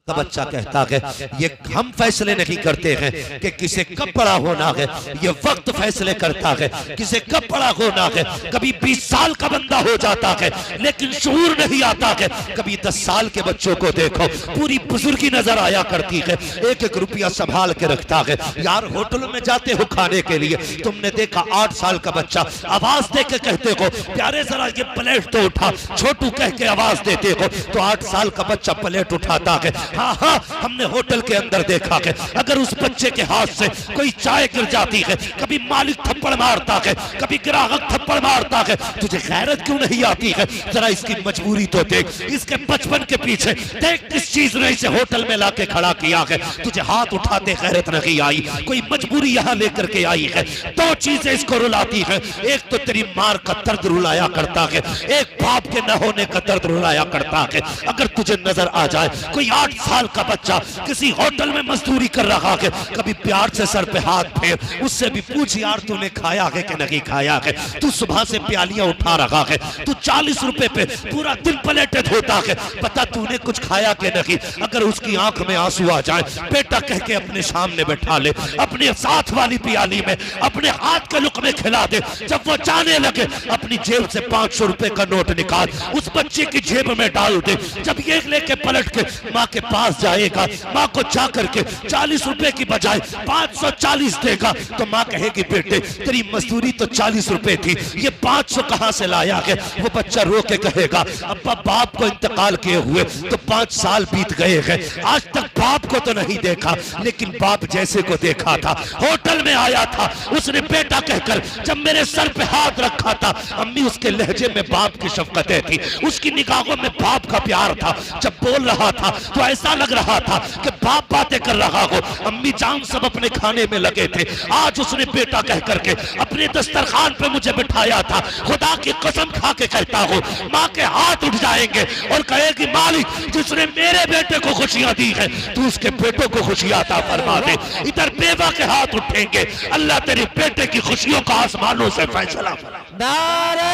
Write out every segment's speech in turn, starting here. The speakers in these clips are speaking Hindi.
का बच्चा कहता है ये हम फैसले नहीं करते हैं कि किसे कब बड़ा होना है, ये वक्त फैसले करता है किसे कब बड़ा होना है। कभी 20 साल का बंदा हो जाता है लेकिन शऊर नहीं आता है। कभी 10 साल के बच्चों को देखो पूरी बुजुर्गी नजर आया करती है, एक एक रुपया संभाल के रखता है। यार होटल में जाते हो खाने के लिए, तुमने देखा 8 साल का बच्चा आवाज दे के कहते हो प्यारे जरा ये प्लेट तो उठा, छोटू कह के आवाज देते हो तो 8 साल का बच्चा प्लेट उठाता है। हाँ हाँ, हमने होटल के अंदर देखा है अगर उस बच्चे के हाथ से कोई चाय गिर जाती है, कभी मालिक थप्पड़ मारता है, कभी ग्राहक थप्पड़ मारता है, तुझे गैरत क्यों नहीं आती है? जरा इसकी मजबूरी तो देख, इसके बचपन के पीछे देख किस चीज ने इसे होटल में लाके खड़ा किया है। तुझे हाथ उठाते गैरत नहीं आई, कोई मजबूरी यहाँ लेकर के आई है। 2 चीजें इसको रुलाती है, एक तो तेरी मार का दर्द रुलाया करता है, एक बाप के न होने का दर्द रुलाया करता है। अगर तुझे नजर आ जाए कोई 8 साल का बच्चा किसी होटल में मजदूरी कर रहा है, कभी प्यार से सर पे हाथ फेर, उससे भी पूछ यार तूने खाया है कि नहीं खाया है। तू सुबह से प्यालियां उठा रहा है, तू 40 रुपए पे पूरा दिन प्लेटें धोता है, पता तूने कुछ खाया कि नहीं। अगर उसकी आंख में आंसू आ जाए, बेटा कह के अपने सामने बैठा ले, अपने साथ वाली प्याली में अपने हाथ के लुक़मे खिला दे। जब वो जाने लगे अपनी जेब से 500 रुपए का नोट निकाल उस बच्चे की जेब में डाल दे। जब ये लेके पलट के माँ के पास जाएगा, माँ को जा करके 40 रुपए की बजाय 540 देगा तो माँ कहेगी बेटे तेरी मजदूरी तो 40 रुपए थी, ये 500 कहां से लाया है? वो बच्चा रो के कहेगा अब्बा बाप को इंतकाल किए हुए तो 5 साल बीत गए हैं, आज तक बाप को तो नहीं देखा, लेकिन बाप जैसे को देखा था, होटल में आया था, उसने बेटा कहकर जब मेरे सर पे हाथ रखा था, अम्मी उसके लहजे में बाप की शफकतें थी, उसकी निगाहों में बाप का प्यार था। जब बोल रहा था तो ऐसा लग रहा था कि बाप बातें कर रहा हो। अम्मी जान सब अपने खाने में लगे थे, आज उसने बेटा कह करके अपने दस्तरखान पे मुझे बिठाया था। खुदा की कसम खा के कहता हूँ माँ के हाथ उठ जाएंगे और कहेगी मालिक जिसने मेरे बेटे को खुशियां दी है तू उसके बेटों को खुशियां अता फरमा दे। इधर बेवा के हाथ उठेंगे, अल्लाह तेरे बेटे की खुशियों का आसमानों से फैसला। नारे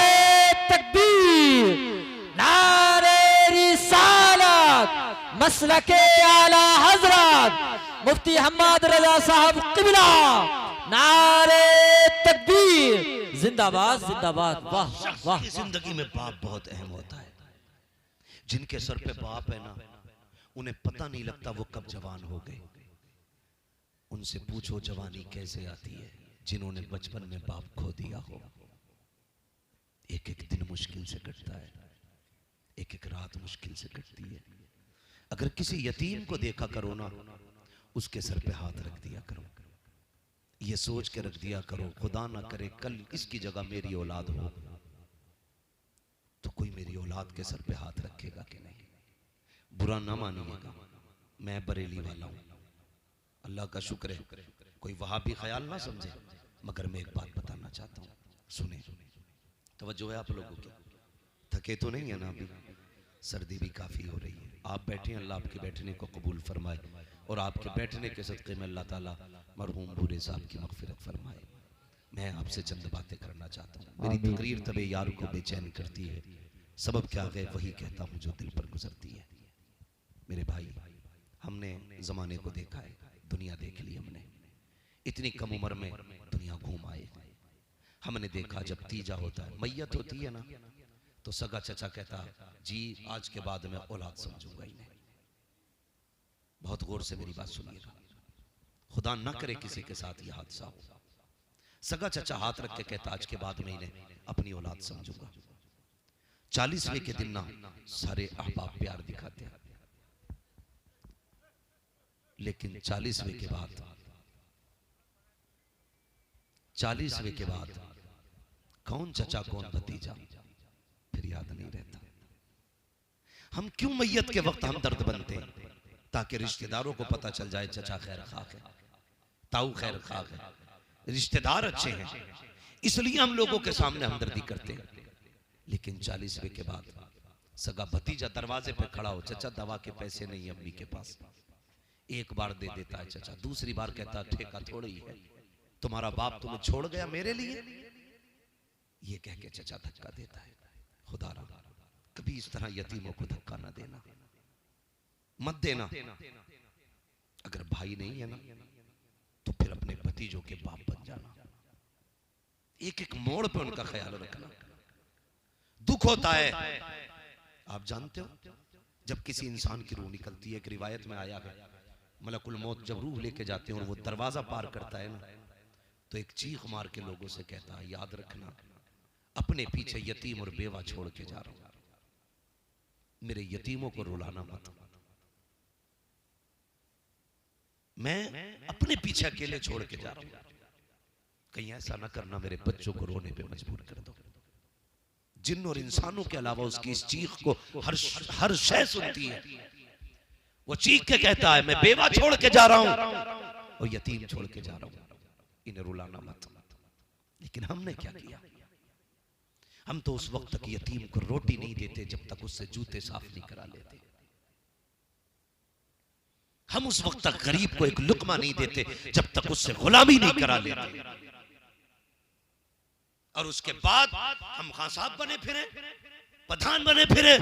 तकबीर, नारे रिसालत, मसलके आला हजरत मुफ्ती हम्मद रजा साहब किबला, नारे तकबीर, जिंदाबाद जिंदाबाद। वाह वाह। जिंदगी में बाप बहुत अहम होता है। जिनके सर पे बाप है ना उन्हें पता नहीं लगता वो कब जवान हो गए। उनसे पूछो जवानी कैसे आती है जिन्होंने बचपन में बाप खो दिया हो। एक एक दिन मुश्किल से कटता है, एक एक रात मुश्किल से कटती है। अगर किसी यतीम को देखा करो ना उसके सर पे हाथ रख दिया करो, ये सोच के रख दिया करो खुदा ना करे कल इसकी जगह मेरी औलाद हो तो कोई मेरी औलाद के सर पे हाथ रखेगा कि नहीं। बुरा ना मानिएगा, मैं बरेली वाला हूं, अल्लाह का शुक्र है कोई वहां भी ख्याल ना समझे, मगर मैं एक बात बताना चाहता हूं, सुने तवज्जो है आप लोगों की। थके तो नहीं है ना, अभी सर्दी भी काफी हो रही है। आप बैठे, अल्लाह आपके बैठने को कबूल फरमाए और आपके बैठने के सदक़े में अल्लाह ताला मरहूम बूढ़े साहब की मग़फ़िरत फरमाए। मैं आपसे चंद बातें करना चाहता हूँ। मेरी तकरीर तबे यार को बेचैन करती है, सबब क्या है वही कहता हूँ जो दिल पर गुजरती है। मेरे भाई, हमने ज़माने को देखा है, दुनिया देख ली हमने, इतनी कम उम्र में दुनिया घूम आए। हमने देखा जब तीजा होता है, मैयत होती है ना, तो सगा चचा कहता जी आज के बाद मैं औलाद समझूंगा इन्हें। बहुत गौर से मेरी बात सुनिएगा, खुदा ना करे किसी के साथ यह हादसा हो। सगा चचा हाथ रख के कहता आज के बाद मैं इन्हें अपनी औलाद समझूंगा। 40वें के दिन ना सारे अहबाब प्यार दिखाते हैं, लेकिन 40वें के बाद 40वें के बाद कौन चचा कौन भतीजा फिर याद नहीं रहता। हम क्यों मैयत के वक्त हम दर्द बनते हैं? ताकि रिश्तेदारों को पता चल जाए चचा खैर खा है, ताऊ खैर खा है, रिश्तेदार अच्छे हैं, इसलिए हम लोगों के सामने हमदर्दी करते हैं। लेकिन 40वें के बाद सगा भतीजा दरवाजे पे खड़ा हो, चचा दवा के पैसे नहीं अम्मी के पास, एक बार दे देता है चचा, दूसरी बार कहता ठेका थोड़ी है, तुम्हारा बाप तुम्हें छोड़ गया मेरे लिए, ये कह के चचा धक्का देता है। खुदा कभी इस तरह यतीमों को धक्का ना देना। मत देना। अगर भाई नहीं है ना तो फिर अपने भतीजों के बाप बन जाना। एक एक मोड़ पे उनका ख्याल रखना। दुख होता है, आप जानते हो, जब किसी इंसान की रूह निकलती है। एक रिवायत में आया है, मलकुल मौत जब रूह लेके जाते हैं और वो दरवाजा पार करता है ना, तो एक चीख मार के लोगों से कहता है, याद रखना अपने पीछे यतीम और बेवा छोड़ के जा रहा हूं, मेरे यतीमों को रुलाना मत। मैं अपने पीछे अकेले छोड़ के जा रहा हूं, कहीं ऐसा ना करना मेरे बच्चों को रोने पे मजबूर कर दो। जिन और इंसानों के अलावा उसकी इस चीख को हर शय सुनती है। वो चीख के कहता है, मैं बेवा छोड़ के जा रहा हूं और यतीम छोड़ के जा रहा हूं, इन्हें रुलाना मत। लेकिन हमने क्या किया? हम तो उस वक्त तक यतीम को रोटी नहीं देते जब तक उससे जूते साफ नहीं करा लेते। हम उस वक्त तक गरीब को एक लुकमा नहीं देते जब तक उससे गुलामी नहीं करा लेते। और उसके बाद हम खान साहब बने फिरे, प्रधान बने फिरे।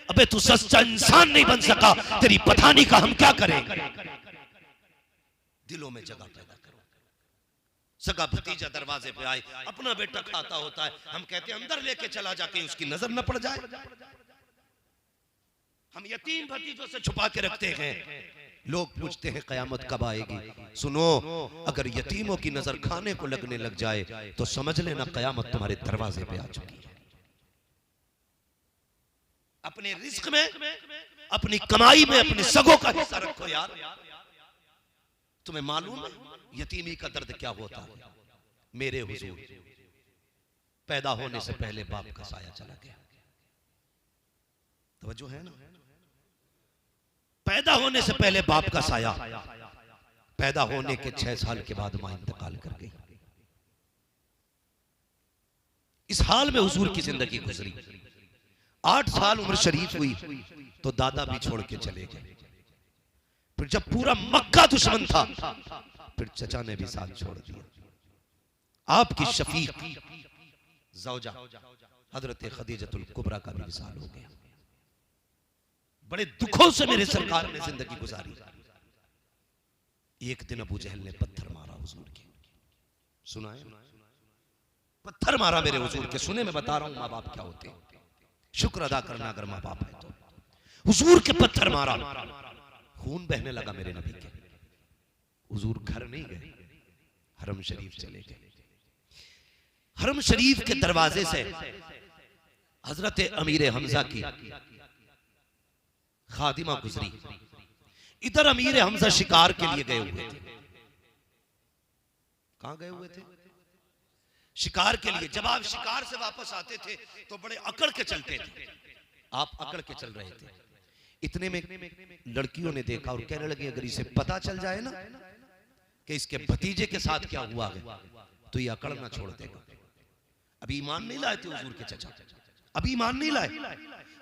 अबे तू सच्चा इंसान नहीं बन सका, तेरी पठानी का हम क्या करें? दिलों में जगह पैदा करो। सगा भतीजा दरवाजे पे आए, अपना बेटा खाता होता है, हम कहते हैं अंदर लेके चला जाके उसकी नजर न पड़ जाए। हम यतीम भतीजों से छुपा के रखते हैं। लोग पूछते हैं कयामत कब आएगी? सुनो, अगर यतीमों की नजर खाने को लगने लग जाए तो समझ लेना कयामत तुम्हारे दरवाजे पे आ चुकी है। अपने रिस्क में, अपनी कमाई में अपने सगों का हिस्सा रखो यार। तुम्हें मालूम है यतीमी का दर्द क्या होता है? मेरे हुजूर पैदा होने से पहले बाप का साया चला गया। तवज्जो है ना? पैदा होने से पहले बाप का साया, पैदा होने के 6 साल के बाद मां इंतकाल कर गई। इस हाल में हुजूर की जिंदगी गुजरी। 8 साल उम्र शरीफ हुई तो दादा भी छोड़ के चले गए। फिर जब पूरा मक्का दुश्मन था, फिर चचा ने भी साथ छोड़ दिया। आपकी शफीक ज़ौजा हजरत खदीजतुल कुबरा का भी विसाल हो गया। बड़े दुखों से मेरे सरकार ने जिंदगी गुजारी। एक दिन अबू जहल ने पत्थर मारा हुजूर के। सुना है? पत्थर मारा मेरे हुजूर के। सुने मैं बता रहा हूं माँ बाप क्या होते हैं, शुक्र अदा करना अगर माँ बाप है तो। हुजूर के पत्थर मारा, खून बहने लगा मेरे नबी के। हुजूर घर नहीं गए, हरम शरीफ चले गए। हरम शरीफ के दरवाजे से हजरत अमीर हमजा की खादिमा गुजरी। इधर अमीर हमजा शिकार के लिए गए हुए थे। कहां गए हुए थे? शिकार के लिए। जब आप शिकार से वापस आते थे तो बड़े अकड़ के चलते थे। आप अकड़ के चल रहे थे। इतने में लड़कियों ने देखा और कहने लगी, अगर इसे पता चल जाए ना कि इसके भतीजे के साथ क्या हुआ है तो ये अकड़ ना छोड़ देगा। अभी ईमान नहीं लाए थे हुजूर के चचा, अभी ईमान नहीं लाए।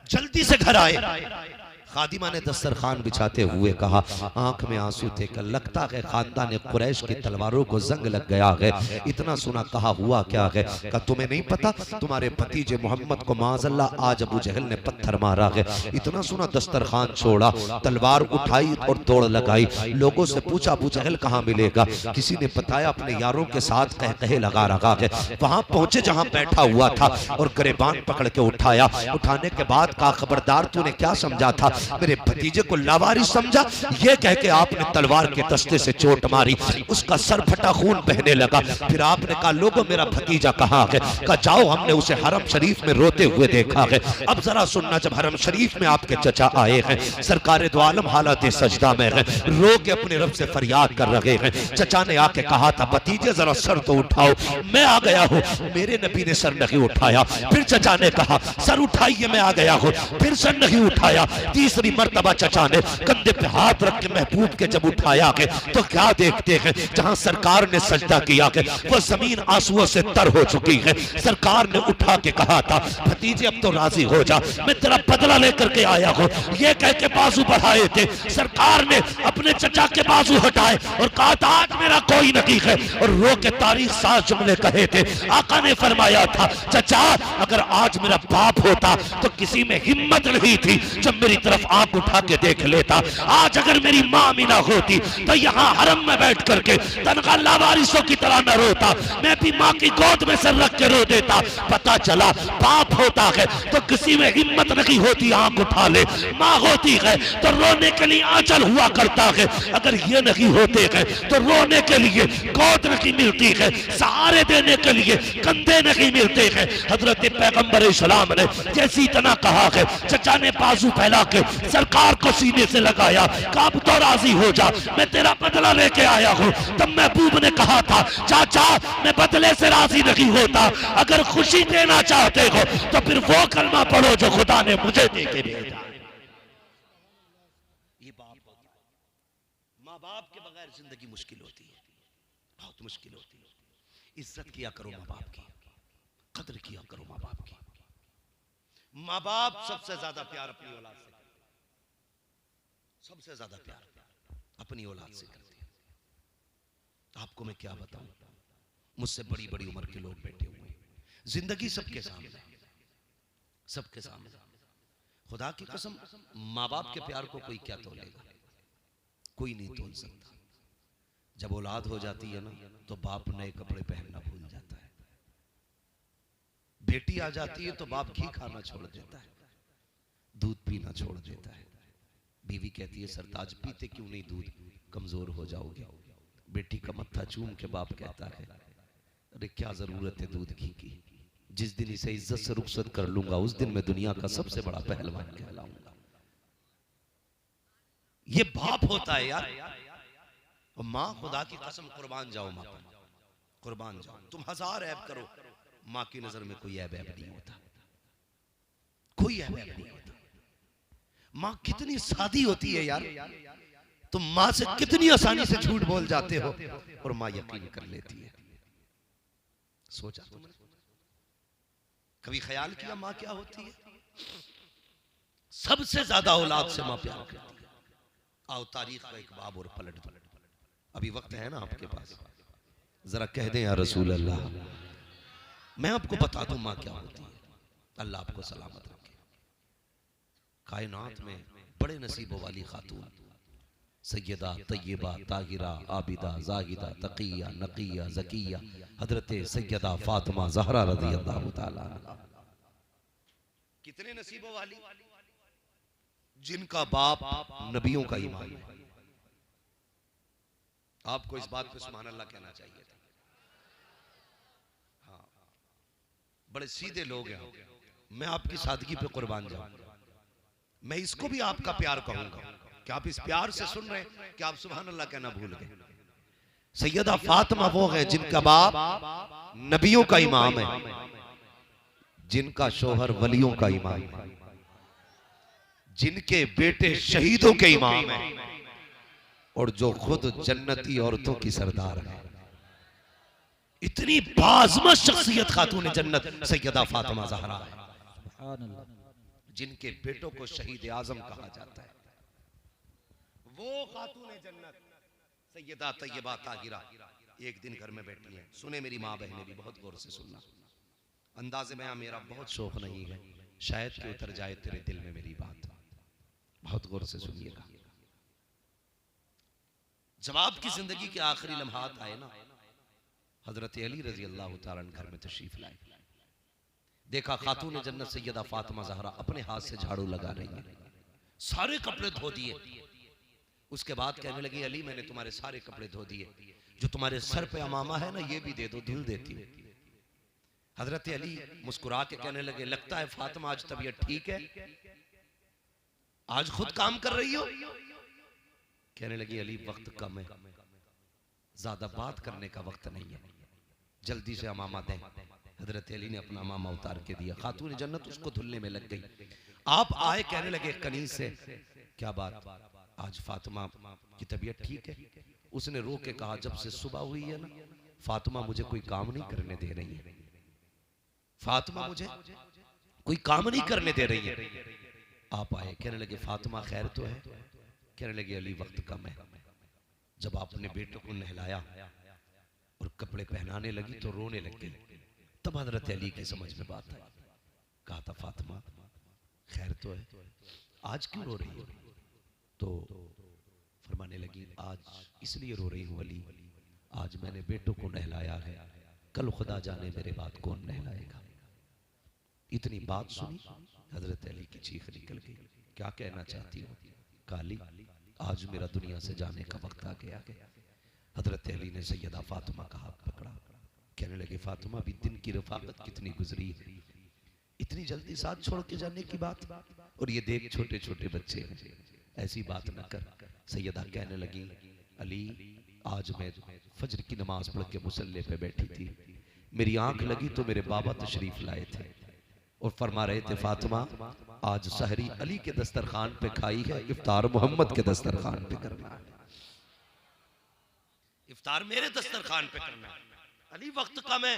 जल्दी से घर आए। खादिमा ने दस्तरखान बिछाते हुए कहा, आंख में आंसू थे कि लगता है खानदान कुरैश की तलवारों को जंग लग गया है। इतना सुना, कहा हुआ क्या है? कहा तुम्हें नहीं पता, तुम्हारे भतीजे मोहम्मद को माज़अल्लाह आज अबू जहल ने पत्थर मारा है। इतना सुना दस्तरखान छोड़ा, तलवार उठाई और दौड़ लगाई। लोगों से पूछा अबू जहल कहाँ मिलेगा? किसी ने बताया अपने यारों के साथ कह कहे लगा रखा है। वहां पहुंचे जहां बैठा हुआ था और गिरबान पकड़ के उठाया। उठाने के बाद कहा, खबरदार तूने क्या समझा था? मेरे भतीजे को लावारिस समझा? ये कह के आपने तलवार के दस्ते से चोट मारी, उसका सर फटा, खून बहने लगा। फिर आपने कहा, लोगों मेरा भतीजा कहाँ है? कहा जाओ, हमने उसे हरम शरीफ में रोते हुए देखा है। अब जरा सुनना, जब हरम शरीफ में आपके चचा आए हैं, सरकार दो आलम हालत सजदा में है, रो के अपने रब से फरियाद कर रहे हैं। चचा ने आके कहा था, भतीजे जरा सर तो उठाओ। मैं आ गया हूँ। मेरे नबी ने सर नहीं उठाया। फिर चचा ने कहा, सर उठाइए, मैं आ गया हूँ। फिर सर नहीं उठाया। तीसरी मर्तबा चचा ने कंधे पे हाथ रख के महबूब के जब उठाया के तो क्या देखते हैं, जहां सरकार ने सजदा किया के वो जमीन आंसुओं से तर हो चुकी है। सरकार ने उठा के कहा था, भतीजे अब तो राजी हो जा, मैं तेरा बदला लेकर के आया हूं। ये कह के बाजू बढ़ाए थे। सरकार ने अपने चचा के बाजू हटाए और कहा था, आज मेरा कोई नहीं है, और रो के तारीख साथ जुमले कहे थे। आका ने फरमाया था, चचा अगर आज मेरा बाप होता तो किसी में हिम्मत नहीं थी जब मेरी तरफ तरफ आंख उठा के देख लेता। आज अगर मेरी माँ आमिना होती तो यहाँ हरम में बैठ करके तनखा लावारिसों की तरह न रोता, मैं भी माँ की गोद में सर रख के रो देता। पता चला बाप होता है तो किसी में हिम्मत नहीं होती आंख उठा ले, माँ होती है तो रोने के लिए आंचल हुआ करता है। अगर ये नहीं होते हैं तो रोने के लिए गोद नहीं मिलती है, सहारे देने के लिए कंधे नहीं मिलते हैं। हजरत पैगंबर इस्लाम ने जैसी इतना कहा है, चचा ने बाजू फैला के सरकार को सीने से लगाया, कहा तो राजी हो जा, मैं तेरा बदला लेके आया हूँ। तब महबूब ने कहा था, चाचा मैं बदले से राजी नहीं होता, अगर खुशी देना चाहते हो तो फिर वो कलमा पढ़ो जो खुदा ने मुझे दे के भेजा। ये बाप, माँ बाप के बगैर जिंदगी मुश्किल होती है, बहुत मुश्किल होती है। इज्जत किया करो माँ बाप की, कदर किया करो माँ बाप की। माँ बाप सबसे ज्यादा प्यार अपनी औलाद से करते हैं, सबसे ज्यादा प्यार अपनी औलाद से करते हैं। आपको मैं क्या बताऊं, मुझसे बड़ी बड़ी उम्र के लोग बैठे हुए हैं, जिंदगी सबके सामने, सबके सामने। खुदा की कसम, माँ बाप के प्यार को कोई क्या तोलेगा, कोई नहीं तोल सकता। जब औलाद हो जाती है ना तो बाप नए कपड़े पहनना भूल जाता है, बेटी आ जाती है तो बाप घी खाना छोड़ देता है, दूध पीना छोड़ देता है। बीवी कहती है सरताज पीते क्यों नहीं दूध, कमजोर हो जाओगे। बेटी का मत्था चूम के बाप कहता है अरे क्या जरूरत है दूध घी की, जिस दिन इसे इज्जत से रुखसत कर लूंगा उस दिन मैं दुनिया का सबसे बड़ा पहलवान कहलाऊंगा। ये बाप होता है यार। और माँ, खुदा की कसम कुर्बान जाओ माँ पर, कुर्बान जाओ। तुम हजार ऐब करो, माँ की नजर में कोई ऐब नहीं होता, कोई ऐब नहीं होता। माँ कितनी सादी होती है यार, तुम माँ से कितनी आसानी से झूठ बोल जाते हो और माँ यकीन कर लेती है। सोचा तुमने, कभी ख्याल किया माँ क्या होती है? सबसे ज्यादा औलाद से माँ प्यार करती है। आओ तारीख का एक बाब और पलट पलट, अभी वक्त है ना आपके पास, जरा कह दें या रसूल अल्लाह, मैं आपको बता दूं माँ क्या होती है। अल्लाह आपको सलामत रखे। कायनात में बड़े नसीबों वाली खातून सैयदा तय्यबा ताहिरा आबिदा जाहिदा तकिया नकिया ज़किया हजरत सैयदा फातिमा ज़हरा रज़ियल्लाहु ताला। कितने नसीबों वाली, जिनका बाप नबियों का इमाम है। आपको इस बात पे सुभान अल्लाह कहना चाहिए था। हाँ, बड़े सीधे लोग हैं, मैं आपकी सादगी पे कुर्बान जाऊंगा। मैं इसको भी आपका प्यार कहूंगा कि आप इस प्यार से सुन रहे हैं कि आप सुभान अल्लाह कहना भूल गए। सैयदा फातिमा वो है जिनका बाप नबियों का इमाम है, जिनका शोहर वलियों का इमाम है, जिनके बेटे शहीदों के इमाम है और जो खुद जन्नती औरतों की सरदार है। इतनी बाज़मत शख्सियत खातून जन्नत सैयदा फातिमा ज़हरा है, जिनके बेटों को शहीद आजम कहा जाता है। वो खातून जन्नत सैयदा तय्यबा ताहिरा एक दिन घर में बैठी है। सुने मेरी माँ बहनें भी बहुत गौर से सुनना, अंदाज़े में मेरा बहुत शौक नहीं है, शायद कि उतर जाए तेरे दिल में मेरी बात, बहुत गौर से सुनिएगा। जब आपकी जिंदगी के आखिरी लम्हात आए ना, हजरत अली रजी अल्लाह तआला अन्हु घर में तशरीफ लाए, देखा खातून जन्नत सैयदा फातिमा ज़हरा अपने हाथ से झाड़ू लगा रही है, सारे कपड़े धो दिए। उसके बाद कहने लगी अली मैंने तुम्हारे सारे कपड़े धो दिए, जो तुम्हारे सर पे अमामा है ना ये भी दे दो, धुल देती हूँ। हजरत अली मुस्कुरा के कहने लगे लगता है फातिमा आज तबीयत ठीक है, आज खुद काम कर रही हो? कहने लगी अली वक्त कम है, ज्यादा बात करने का वक्त नहीं है, जल्दी से अमामा दें। हजरत अली ने अपना अमामा उतार के दिया, खातून जन्नत उसको धुलने में लग गई। आप आए, कहने लगे कनीज से क्या बात, आज फातिमा की तबीयत ठीक है? उसने रो के कहा जब से सुबह हुई है ना फातिमा मुझे कोई काम नहीं करने दे रही है, फातिमा मुझे कोई काम नहीं करने दे रही है। आप आए, कहने लगे फातिमा खैर तो है? कहने लगे अली वक्त कम है। जब आपने बेटों को नहलाया और कपड़े पहनाने लगी तो रोने लग गई, तब हजरत अली की समझ में बात आई, कहा था फातिमा खैर तो है? आज क्यों रो रही हो? तो फरमाने लगी, आज इसलिए रो रही हूँ अली, आज मैंने बेटों को नहलाया है, कल खुदा जाने मेरे बाद कौन नहलाएगा। इतनी बात सुनी, हजरत अली की चीख निकल गई। क्या कहना चाहती हो? काली, आज मेरा दुनिया से जाने का वक्त आ गया है। हजरत अली ने सैयदा फातिमा का हाथ पकड़ा, कहने लगे, फातिमा भी दिन की रफाकत कितनी गुजरी है, इतनी जल्दी साथ छोड़ के जाने की बात, और ये देख छोटे छोटे बच्चे हैं, ऐसी बात न कर। सैयदा कहने लगी, अली, आज मैं फजर की नमाज पढ़ के मुसल्ले पे बैठी थी, मेरी आंख लगी तो मेरे बाबा तशरीफ लाए थे और फरमा रहे थे, फातिमा आज सहरी अली के दस्तरखान पे खाई है, इफ्तार मोहम्मद के दस्तरखान पे करना है, इफ्तार मेरे दस्तरखान पे करना है, अली वक्त कम है।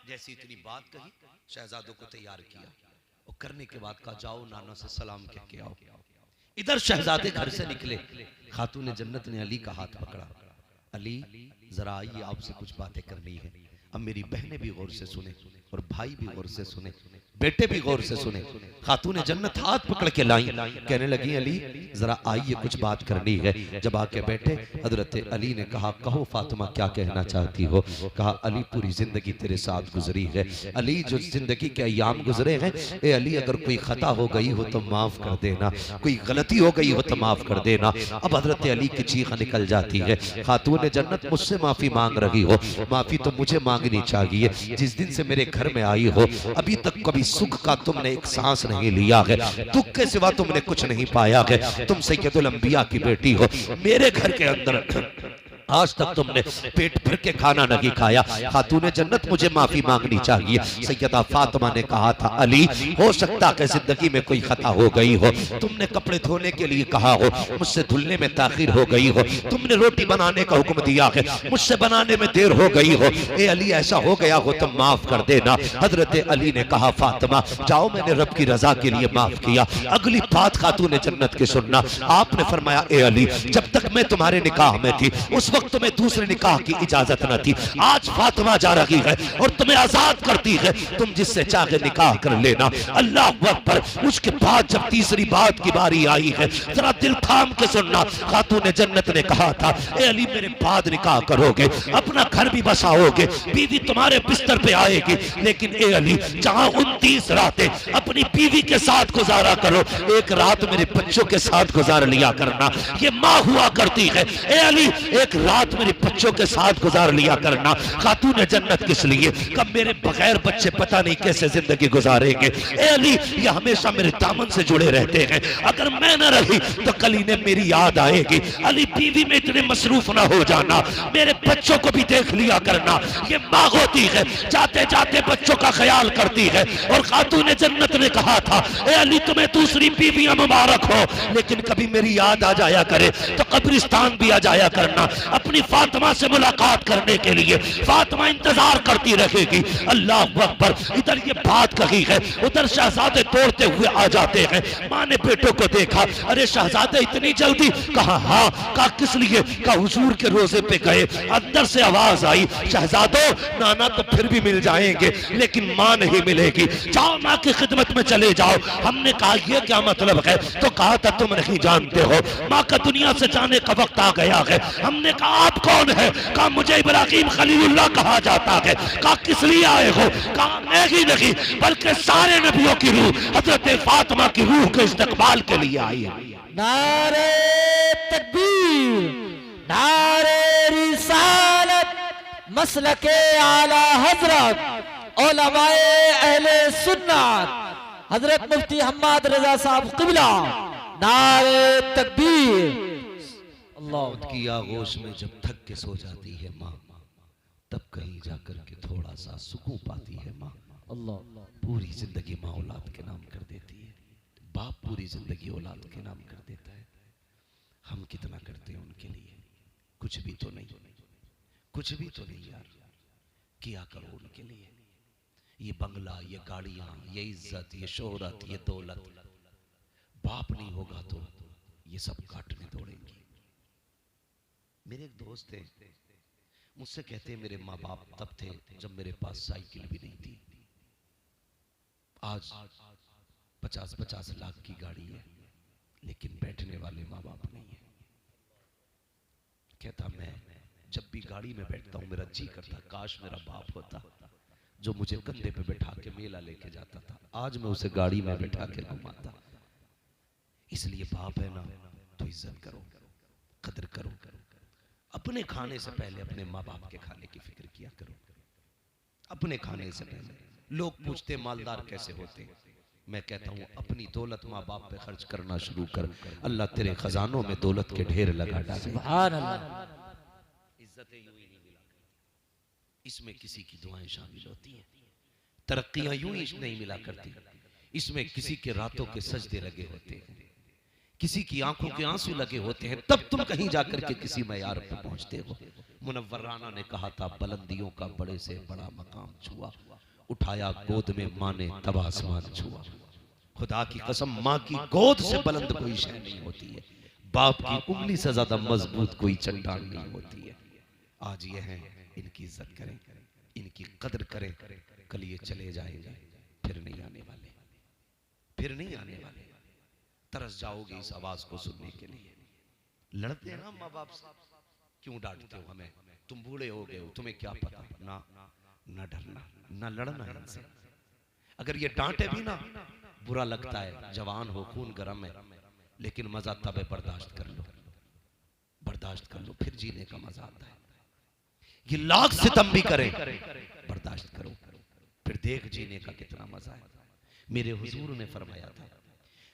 जैसी इतनी बात कही, शहजादों को तैयार किया और करने के बाद कहा, जाओ नाना से सलाम कह के आओ। इधर शहजादे घर से निकले, खातून जन्नत ने अली का हाथ पकड़ा, अली जरा आइए, आपसे कुछ बातें करनी है। अब मेरी बहनें भी गौर से सुने और भाई भी गौर से सुने, बेटे भी गौर से सुने। खातून जन्नत हाथ पकड़ के लाई, कहने लगी, अली जरा आइए, कुछ बात करनी है। जब आके बैठे, हजरत अली ने कहा, कहो फातिमा क्या कहना चाहती हो। कहा, अली पूरी जिंदगी तेरे साथ गुजरी है, अली जो जिंदगी के अयाम गुजरे हैं, ए अली अगर कोई खता हो गई हो तो माफ कर देना, कोई गलती हो गई हो तो माफ कर देना। अब हजरत अली की चीख निकल जाती है, खातून जन्नत मुझसे माफी मांग रही हो, माफी तो मुझे मांगनी चाहिए। जिस दिन से मेरे घर में आई हो, अभी तक कभी सुख का तुमने एक सांस नहीं लिया है, दुख के सिवा तुमने कुछ नहीं पाया है। तुम सैयदुल अंबिया की बेटी हो, मेरे घर के अंदर आज तक तुमने पेट भर के खाना नहीं खाया, खातून जन्नत मुझे माफी मांगनी चाहिए। सैयदा फातिमा ने कहा था, अली हो सकता है जिंदगी में कोई खता हो गई हो, तुमने कपड़े धोने के लिए कहा हो, मुझसे धुलने में ताखिर हो गई हो, तुमने रोटी बनाने का हुक्म दिया है, मुझसे बनाने में देर हो गई हो, ए अली ऐसा हो गया हो तो माफ कर देना। हजरत अली ने कहा, फातिमा जाओ, मैंने रब की रजा के लिए माफ किया। अगली बात खातून जन्नत की सुनना, आपने फरमाया, ए अली जब तक मैं तुम्हारे निकाह में थी उस वक्त तुम्हें दूसरे निकाह की इजाजत न थी, आज फातिमा जा रही है और तुम्हें आजाद करती है, तुम जिससे चाहे निकाह कर लेना। अल्लाह अकबर। उसके बाद जब तीसरी बात की बारी आई है, जरा दिल थाम के सुनना, खातून जन्नत ने कहा था, ए अली मेरे बाद निकाह करोगे, अपना घर भी बसाओगे, बीवी तुम्हारे बिस्तर पे आएगी, लेकिन ए अली जहां 29 रातें अपनी बीवी के साथ गुजारा करो, एक रात मेरे बच्चों के साथ गुजार लिया करना। ये माँ हुआ करती है, ए अली एक रात मेरे बच्चों के साथ गुजार लिया करना। खातून जन्नत किस लिए, कब मेरे बगैर बच्चे पता नहीं कैसे जिंदगी गुजारेंगे। ए अली ये हमेशा मेरे दामन से जुड़े रहते हैं, अगर मैं न रही तो कल इन्हें मेरी याद आएगी। अली बीवी में इतने मसरूफ ना हो जाना, मेरे बच्चों को भी देख लिया करना। ये माँ होती है, जाते जाते बच्चों का ख्याल करती है। और खातून जन्नत ने कहा था, ए अली तुम्हें दूसरी बीवियां मुबारक हो, लेकिन कभी मेरी याद आ जाया करे तो कब्रिस्तान भी आ जाया करना, अपनी फातिमा से मुलाकात करने के लिए। फातिमा इंतजार करती रहेगी। अल्लाह अकबर। इधर ये बात कही है, उधर शहजादे दौड़ते हुए आ जाते हैं। माँ ने बेटों को देखा, अरे शहजादे इतनी जल्दी? कहा हाँ। कहा किस लिए? कहा हुजूर के रोजे पे गए। अंदर से आवाज आई, शहजादों नाना तो फिर भी मिल जाएंगे, लेकिन माँ नहीं मिलेगी, जाओ माँ की खिदमत में चले जाओ। हमने कहा ये क्या मतलब है? तो कहा था तुम नहीं जानते हो, माँ का दुनिया से जाने का वक्त आ गया है। हमने कहा आप कौन है? कहा मुझे इब्राहिम खलीलुल्लाह कहा जाता है। कहा किस लिए आए हो? कहा मैं ही नहीं बल्कि सारे नबियों की रूह हजरत फातिमा की रूह के इस्तकबाल के लिए आई है। नारे तकबीर, नारे रिसालत, मसलके आला हजरत उलमाए अहले सुन्नत हजरत मुफ्ती हम्माद रजा साहब क़िबला। नारे तकबीर। मौत की आगोश में जब थक के सो जाती है माँ, तब कहीं जाकर के थोड़ा सा सुकून पाती है माँ। अल्लाह। पूरी जिंदगी माँ औलाद के नाम कर देती है, बाप पूरी जिंदगी औलाद के नाम कर देता है। हम कितना करते हैं उनके लिए? कुछ भी तो नहीं, कुछ भी तो नहीं यार। किया करो उनके लिए। ये बंगला, ये गाड़ियां, ये इज्जत, ये शोहरत, ये दौलत, बाप नहीं होगा तो ये सब काटने दौड़ेंगे। मेरे एक दोस्त थे, मुझसे कहते हैं मेरे माँ बाप तब थे जब मेरे पास साइकिल भी नहीं थी। आज 50-50 लाख की गाड़ी है, लेकिन बैठने वाले माँ बाप नहीं है। कहता मैं जब भी गाड़ी में बैठता हूं मेरा जी करता काश मेरा बाप होता जो मुझे कंधे पे बैठा के मेला लेके जाता था, आज मैं उसे गाड़ी में बैठा के घुमाता। इसलिए बाप है ना तो इज्जत करो, कदर करो। अपने खाने से पहले अपने माँ बाप के खाने की फिक्र किया करो। अपने खाने से पहले लोग पूछते मालदार कैसे होते, मैं कहता हूं अपनी दौलत माँ बाप पे खर्च करना शुरू कर, अल्लाह तेरे खजानों में दौलत के ढेर लगा डाले। सुभान अल्लाह। इज्जतें यूं ही नहीं मिला करती, इसमें किसी की दुआएं शामिल होती हैं। तरक्कियां यूं ही नहीं मिला करती, इसमें किसी के रातों के सजदे लगे होते हैं, किसी की आंखों के आंसू लगे होते हैं, तब तुम कहीं जाकर के किसी मयार पे पहुंचते हो। मुनव्वर राना ने कहा था बुलंदियों का बड़े से बड़ा मकाम छुआ, उठाया गोद में माँ ने तब आसमान छुआ। खुदा की कसम माँ की गोद से बुलंद कोई शय नहीं होती है, बाप की उंगली से ज्यादा मजबूत कोई चट्टान नहीं होती है। आज ये हैं, इनकी इज्जत करें, इनकी कदर करें, कल ये चले जाएंगे, फिर नहीं आने वाले, फिर नहीं आने वाले। तरस जाओगे इस आवाज को सुनने के लिए। लड़ते हैं ना माँ बाप से, क्यों डांटते हो हमें, तुम बूढ़े हो गए हो, तुम्हें क्या पता। ना ना डरना, ना लड़ना इनसे। अगर ये डांटे भी ना बुरा लगता है, जवान हो खून गर्म है, लेकिन मजा तब है बर्दाश्त कर लो, बर्दाश्त कर लो, फिर जीने का मजा आता है। ये लाख सितम भी करें बर्दाश्त करो, फिर देख जीने का कितना मजा है। मेरे हुजूर ने फरमाया था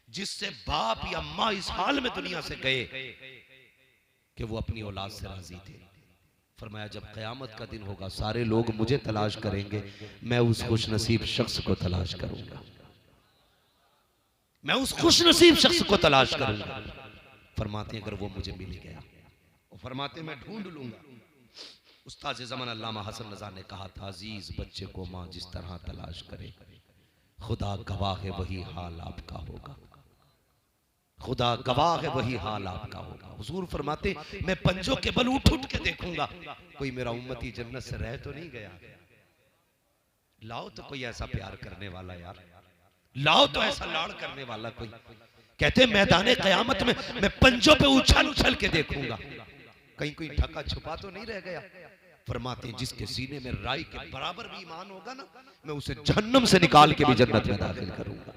जिससे बाप या माँ इस हाल में दुनिया से गए कि वो अपनी औलाद से राजी थे, फरमाया जब क़यामत का दिन होगा सारे लोग मुझे तलाश करेंगे, मैं उस खुशनसीब शख्स को तलाश करूंगा, मैं उस खुशनसीब शख्स को तलाश करूंगा। फरमाते अगर वो मुझे मिल गया, वो फरमाते मैं ढूंढ लूंगा। उस्ताद ज़मान अल्लामा हसन रज़ा ने कहा था अजीज बच्चे को माँ जिस तरह तलाश करे, खुदा गवाह है वही हाल आपका होगा, खुदा गवाह है वही हाल आपका होगा। हुजूर फरमाते मैं पंजों के बल उठ उठ के देखूंगा कोई मेरा उम्मती जन्नत से रह तो नहीं गया। लाओ तो कोई ऐसा प्यार करने वाला यार, लाओ तो ऐसा लाड़ करने वाला कोई। कहते मैदान क़यामत में मैं पंजों पे उछल उछल के देखूंगा कहीं कोई ढका छुपा तो नहीं रह गया। फरमाते जिसके सीने में राई के बराबर भी ईमान होगा ना, मैं उसे जहन्नम से निकाल के भी जन्नत में दाखिल करूंगा,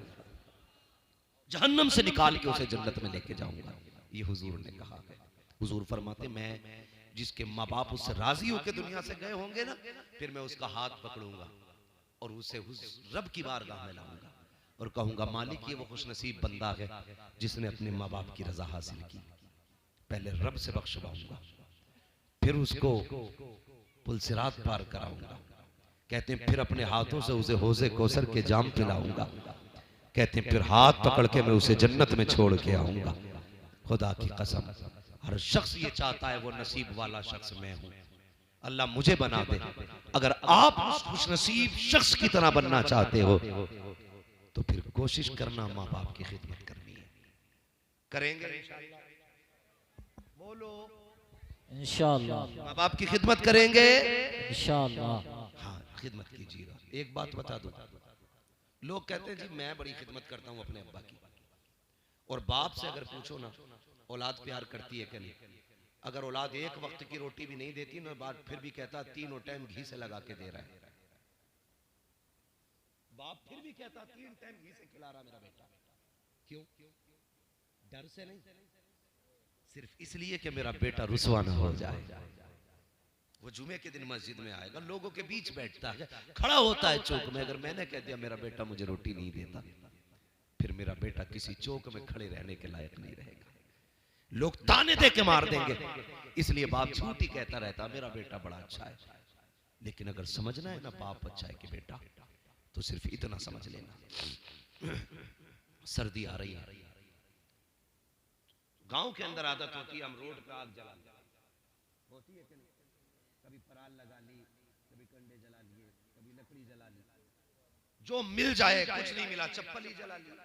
जहन्नम से निकाल के उसे जन्नत में लेके जाऊंगा। ये हुजूर ने कहा है। हुजूर फरमाते मैं जिसके माँ बाप उससे राजी होकर दुनिया से गए होंगे ना, फिर मैं उसका हाथ पकड़ूंगा और उसे उस रब की बारगाह में लाऊंगा और कहूंगा मालिक ये वो खुशनसीब बंदा है जिसने अपने माँ बाप की रजा हासिल की। पहले रब से बख्शवाऊंगा, फिर उसको पुलसिरात पार कराऊंगा। कहते हैं फिर अपने हाथों से उसे हौज़े कौसर के जाम पिलाऊंगा। कहते हैं फिर हाथ पकड़ के मैं उसे जन्नत में छोड़ के आऊंगा। खुदा की कसम हर शख्स ये चाहता है वो नसीब वाला शख्स मैं हूं, अल्लाह मुझे बना दे। अगर आप उस खुशनसीब शख्स की तरह बनना चाहते हो तो फिर कोशिश करना माँ बाप की खिदमत करनी है। करेंगे इंशाअल्लाह, बोलो इंशाअल्लाह, माँ बाप की खिदमत करेंगे इंशाअल्लाह। हाँ खिदमत कीजिएगा। एक बात बता दूं, लोग कहते हैं जी मैं बड़ी खिदमत करता हूं अपने अब्बा की, और बाप से अगर पूछो ना औलाद प्यार करती है कि नहीं, अगर औलाद एक वक्त की रोटी भी नहीं देती ना बाप फिर भी कहता तीनों टाइम घी से लगा के दे रहा है। बाप फिर भी कहता 3 टाइम घी से खिला रहा मेरा बेटा। क्यों? डर से नहीं, सिर्फ इसलिए कि मेरा बेटा रुसवा ना हो जाए। वो जुमे के दिन मस्जिद में आएगा, लोगों के बीच बैठता है, खड़ा होता है चौक में, अगर मैंने कह दिया मेरा बेटा मुझे रोटी नहीं देता, फिर मेरा बेटा किसी चौक में खड़े रहने के लायक नहीं रहेगा, लोग ताने दे के मार देंगे। इसलिए बाप झूठ ही कहता रहता मेरा बेटा बड़ा अच्छा है। लेकिन अगर समझना है ना बाप अच्छा है कि बेटा, तो सिर्फ इतना समझ लेना। सर्दी आ रही है, गांव के अंदर आदत होती है हम रोड पे आग जला होती है कि नहीं, कभी पराल लगा ली, कभी कंडे जला लिए, कभी लकड़ी जला ली, जो मिल जाए, कुछ नहीं मिला चप्पल ही जला ली।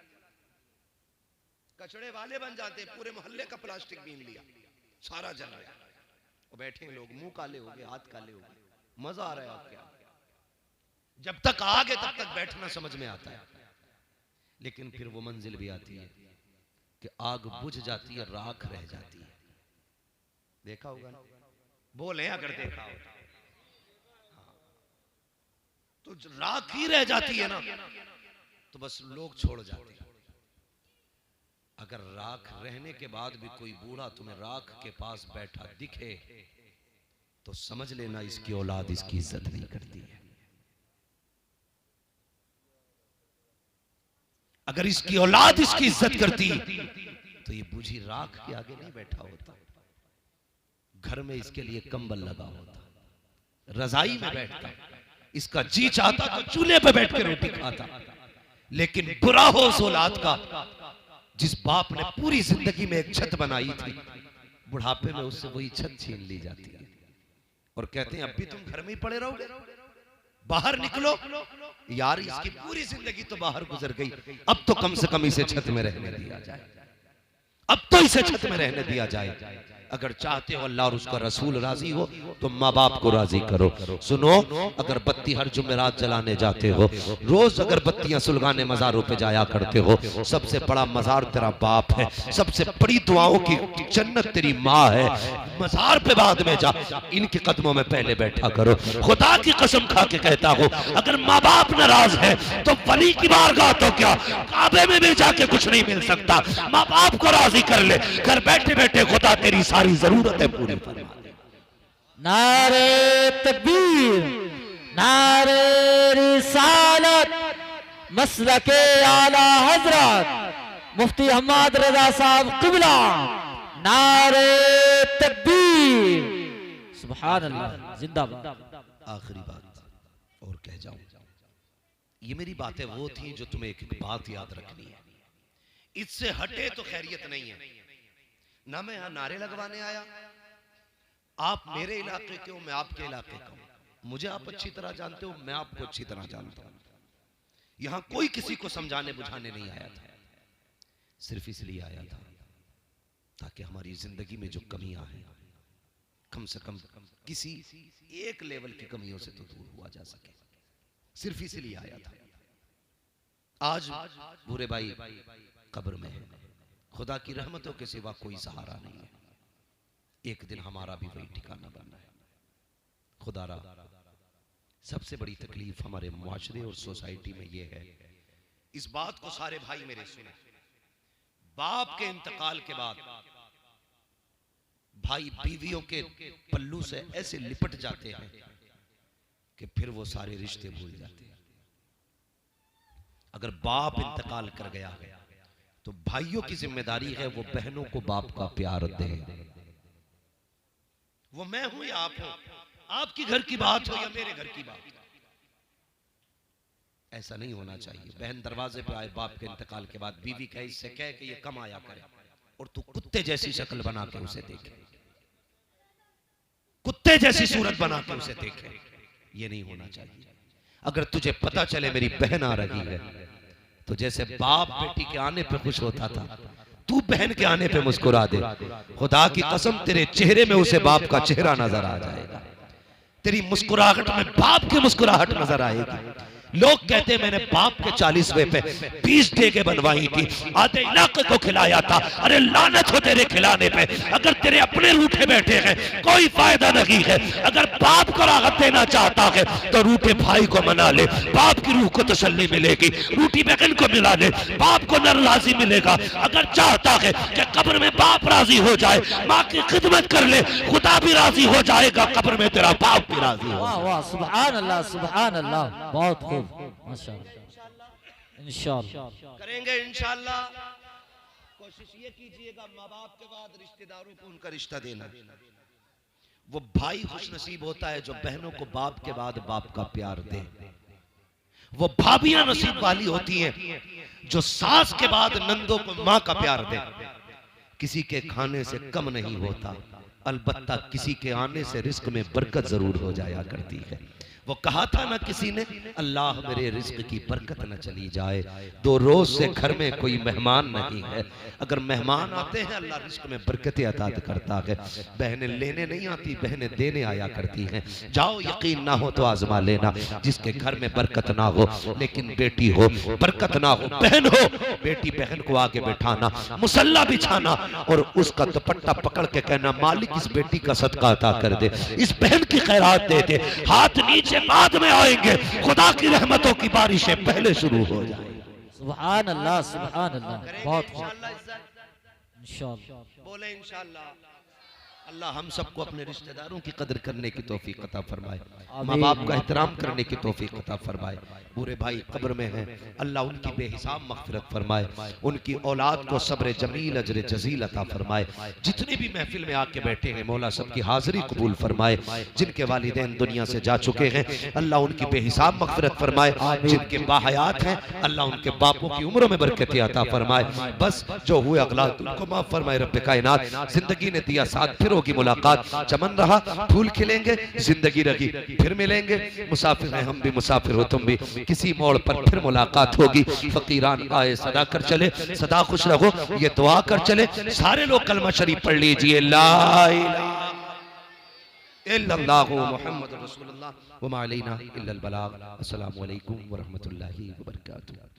कचड़े वाले बन जाते, पूरे मोहल्ले का प्लास्टिक बीन लिया, सारा जला गया। और बैठे लोग मुंह काले हो गए, हाथ काले हो गए, मजा आ रहा है आपके। जब तक आगे तब तक बैठना समझ में आता है, लेकिन फिर वो मंजिल भी आती है कि आग बुझ जाती है, राख रह जाती है। देखा होगा ना, बोले अगर देखा हो तो राख ही रह जाती है ना, तो बस लोग छोड़ जाते हैं। अगर राख रहने के बाद भी कोई बूढ़ा तुम्हें राख के पास बैठा दिखे तो समझ लेना इसकी औलाद इसकी इज्जत नहीं करती है। अगर इसकी औलाद इसकी इज्जत करती तो ये बूझी राख के आगे नहीं बैठा होता, घर में इसके लिए कंबल लगा होता, रजाई में बैठता, इसका जी चाहता तो चूल्हे पे बैठ के रोटी खाता। लेकिन बुरा हो उस औलाद का जिस बाप ने पूरी जिंदगी में एक छत बनाई थी, बुढ़ापे में उससे वही छत छीन ली जाती है और कहते हैं अब भी तुम घर में ही पड़े रहोगे, बाहर निकलो। यार इसकी पूरी जिंदगी तो बाहर गुजर गई, अब तो कम से कम इसे छत में रहने दिया जाए, अब तो इसे छत में रहने दिया जाए। अगर चाहते हो अल्लाह और उसका रसूल राजी हो तो माँ बाप को राजी करो। सुनो, अगर बत्ती हर जुमेरात जलाने जाते हो, रोज अगर बत्तियां सुलगाने मजारों पे जाया करते हो, सबसे बड़ा मजार तेरा बाप है, सबसे बड़ी दुआओं की जन्नत तेरी माँ है। मजार पे बाद में जा, इनके कदमों में पहले बैठा करो। खुदा की कसम खा के कहता हूँ, अगर माँ बाप नाराज है तो वली की बारगाह तो क्या, काबे में भी जाके कुछ नहीं मिल सकता। माँ बाप को राजी कर ले, घर बैठे बैठे खुदा तेरी सारी जरूरतें पूरी फरमा दे। नारे तकबीर, नारे रिसालत, मसलके आला हजरत मुफ्ती हम्मद रजा साहब क़िबला, नारे तकबीर, सुभान अल्लाह, जिंदाबाद। आखिरी बात और कह जाऊं, ये मेरी बातें वो थी जो तुम्हें एक बात याद रखनी है, इससे हटे तो खैरियत नहीं है। ना मैं यहां नारे लगवाने आया, आप मेरे इलाके के हो, मैं आपके इलाके का हूं, मुझे आप अच्छी तरह जानते हो, मैं आपको अच्छी तरह जानता हूं। यहां कोई किसी को समझाने बुझाने नहीं आया था, सिर्फ इसलिए आया था ताकि हमारी जिंदगी में जो कमियां हैं कम से कम किसी एक लेवल की कमियों से तो दूर हुआ जा सके, सिर्फ इसलिए आया था। आज बुरे भाई कब्र में है, खुदा की रहमतों के सिवा कोई सहारा नहीं है। एक दिन हमारा भी वही ठिकाना बनना है। खुदारा सबसे बड़ी तकलीफ हमारे मुआशरे और सोसाइटी में यह है, इस बात को सारे भाई मेरे सुने, बाप के इंतकाल के बाद भाई बीवियों के पल्लू से ऐसे लिपट जाते हैं कि फिर वो सारे रिश्ते भूल जाते हैं। अगर बाप इंतकाल कर गया तो भाइयों की जिम्मेदारी है वो बहनों को बाप का प्यार दें। वो मैं हूं या आप हो, आपकी घर की बात हो या मेरे घर की बात, ऐसा नहीं होना चाहिए। बहन दरवाजे पे आए बाप के इंतकाल के बाद, बीवी कहे इससे कहे कि ये कम आया करे और तू कुत्ते जैसी शक्ल बना के उसे देखे, कुत्ते जैसी सूरत बना के उसे देखे, ये नहीं होना चाहिए। अगर तुझे पता चले मेरी बहन आ रही है तो जैसे बाप बेटी के आने पे खुश होता था, तू बहन के आने पे मुस्कुरा दे। खुदा की कसम तेरे चेहरे में उसे बाप का चेहरा नजर आ जाएगा, तेरी मुस्कुराहट में बाप की मुस्कुराहट नजर आएगी। लोग कहते मैंने बाप के 40वें पे 20 डेगे बनवाई थी, आधे इलाके को खिलाया था। अरे लानत हो तेरे खिलाने पे, अगर तेरे अपने रूठे बैठे हैं कोई फायदा नहीं है। अगर बाप को राहत देना चाहता है तो रूठे भाई को मना ले, बाप की रूह को तसल्ली मिलेगी। रूठी बहन को मिला ले, बाप को नर राजी मिलेगा। अगर चाहता है कि कब्र में बाप राजी हो जाए, माँ की खिदमत कर ले, खुदा भी राजी हो जाएगा, कब्र में तेरा बाप भी राजी हो। वाह वाह, सुभान अल्लाह, सुभान अल्लाह, बहुत खूब, माशाअल्लाह, इंशाअल्लाह करेंगे इंशाअल्लाह। कोशिश ये कीजिएगा माँ बाप के बाद रिश्तेदारों को उनका रिश्ता देना। वो भाई खुश नसीब होता है जो बहनों को बाप के बाद बाप का प्यार दे। वो भाभियां नसीब वाली होती हैं जो सास के बाद नंदों को माँ का प्यार दे। किसी के खाने से कम नहीं होता, अलबत्ता किसी के आने से रिस्क में बरकत जरूर हो जाया करती है। वो कहा था ना किसी ने, अल्लाह मेरे रिज्क की बरकत न चली जाए। 2 रोज से घर में कोई मेहमान नहीं है, अगर मेहमान आते हैं अल्लाह रिज्क में बरकतें अता करता है। बहनें लेने नहीं आती, बहनें देने आया करती हैं। जाओ, यकीन ना हो तो आजमा लेना। जिसके घर में बरकत ना हो लेकिन बेटी हो, बरकत ना हो, बहन हो, बेटी बहन को आगे बैठाना, मुसल्ला बिछाना और उसका दुपट्टा पकड़ के कहना, मालिक इस बेटी का सदका अता कर दे, इस बहन की खैरात दे दे। हाथ नीचे बाद में आएंगे, खुदा की रहमतों की बारिशें पहले शुरू हो जाए। सुभान अल्लाह, सुभान अल्लाह। बहुत इंशाअल्लाह, बोले इंशाअल्लाह। अल्लाह हम सबको अपने रिश्तेदारों की कदर करने की तौफीक अता फरमाए, माँ बाप का एहतराम करने की तौफीक अता फरमाए। पूरे भाई कब्र में हैं, अल्लाह उनकी बेहिसाब मग़फ़िरत फरमाए, उनकी औलाद को सब्र जमील अजर जजील अता फरमाए। जितने भी महफिल में आके बैठे हैं मौला सब की हाजिरी कबूल फरमाए। जिनके वालिदैन दुनिया से जा चुके हैं अल्लाह उनकी बेहिसाब मग़फ़िरत फरमाए। जिनके बाहयात हैं अल्लाह उनके बापों की उम्रों में बरकत अता फरमाए। बस जो हुए अगलात उनको माफ फरमाए रब्बे कायनात। जिंदगी ने दिया साथ, फिर होगी मुलाकात। चमन रहा फूल खिलेंगे, जिंदगी रही फिर मिलेंगे। मुसाफिर हैं हम भी, मुसाफिर हो तुम भी, किसी मोड़ पर फिर मुलाकात होगी। फकीरान आए सदा कर चले, सदा खुश रहो ये दुआ कर चले। सारे लोग कलमा शरीफ पढ़ लीजिए, ला इलाहा इल्लल्लाहु मुहम्मदुर रसूलुल्लाह व मा अलैना इल्लल बलाग। अस्सलामु अलैकुम व रहमतुल्लाहि व बरकातुहू।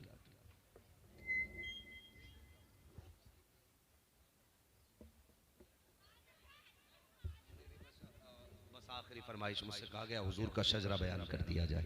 आखिरी फरमाइश मुझसे कहा गया हुजूर का शजरा बयान कर दिया जाए।